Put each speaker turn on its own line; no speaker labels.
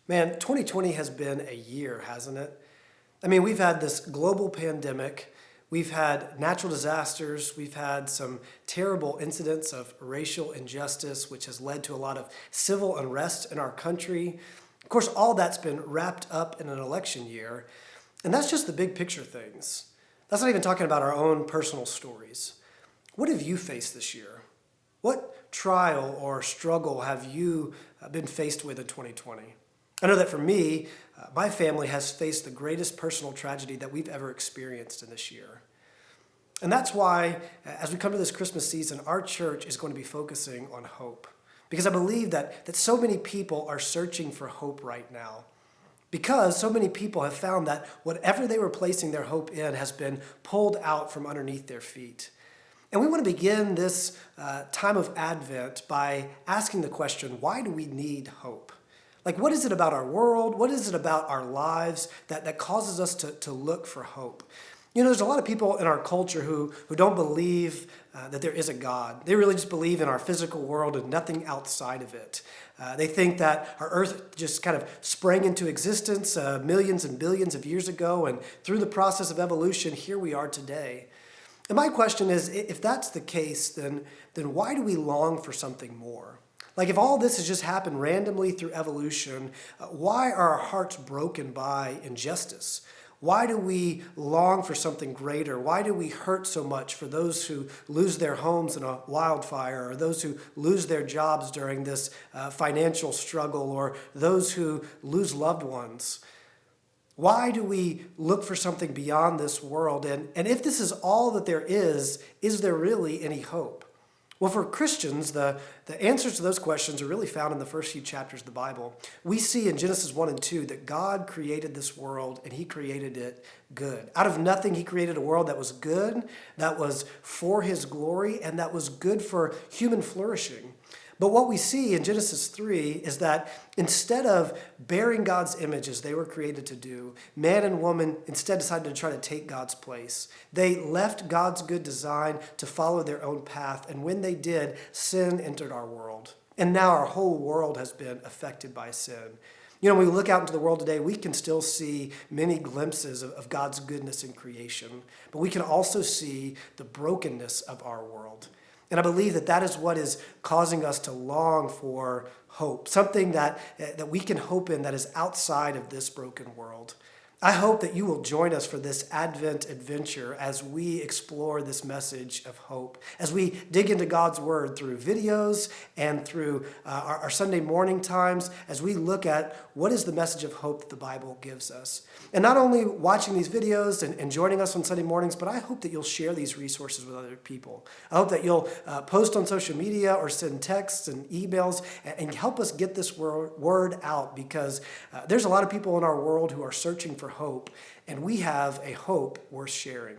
Man, 2020 has been a year, hasn't it? I mean, we've had this global pandemic, we've had natural disasters, we've had some terrible incidents of racial injustice, which has led to a lot of civil unrest in our country. Of course, all that's been wrapped up in an election year, and that's just the big picture things. That's not even talking about our own personal stories. What have you faced this year? What trial or struggle have you been faced with in 2020? I know that for me, my family has faced the greatest personal tragedy that we've ever experienced in this year. And that's why, as we come to this Christmas season, our church is going to be focusing on hope. Because I believe that so many people are searching for hope right now. Because so many people have found that whatever they were placing their hope in has been pulled out from underneath their feet. And we want to begin this time of Advent by asking the question, why do we need hope? Like, what is it about our world? What is it about our lives that causes us to look for hope? You know, there's a lot of people in our culture who don't believe that there is a God. They really just believe in our physical world and nothing outside of it. They think that our earth just kind of sprang into existence millions and billions of years ago, and through the process of evolution, here we are today. And my question is, if that's the case, then why do we long for something more? Like, if all this has just happened randomly through evolution, why are our hearts broken by injustice? Why do we long for something greater? Why do we hurt so much for those who lose their homes in a wildfire, or those who lose their jobs during this financial struggle, or those who lose loved ones? Why do we look for something beyond this world? And if this is all that there is there really any hope? Well, for Christians, the answers to those questions are really found in the first few chapters of the Bible. We see in Genesis 1 and 2 that God created this world, and he created it good. Out of nothing, he created a world that was good, that was for his glory, and that was good for human flourishing. But what we see in Genesis 3 is that instead of bearing God's image as they were created to do, man and woman instead decided to try to take God's place. They left God's good design to follow their own path, and when they did, sin entered our world. And now our whole world has been affected by sin. You know, when we look out into the world today, we can still see many glimpses of God's goodness in creation, but we can also see the brokenness of our world. And I believe that is what is causing us to long for hope, something that we can hope in that is outside of this broken world. I hope that you will join us for this Advent adventure as we explore this message of hope, as we dig into God's Word through videos and through our Sunday morning times, as we look at what is the message of hope that the Bible gives us. And not only watching these videos and joining us on Sunday mornings, but I hope that you'll share these resources with other people. I hope that you'll post on social media or send texts and emails and help us get this word out, because there's a lot of people in our world who are searching for hope, and we have a hope worth sharing.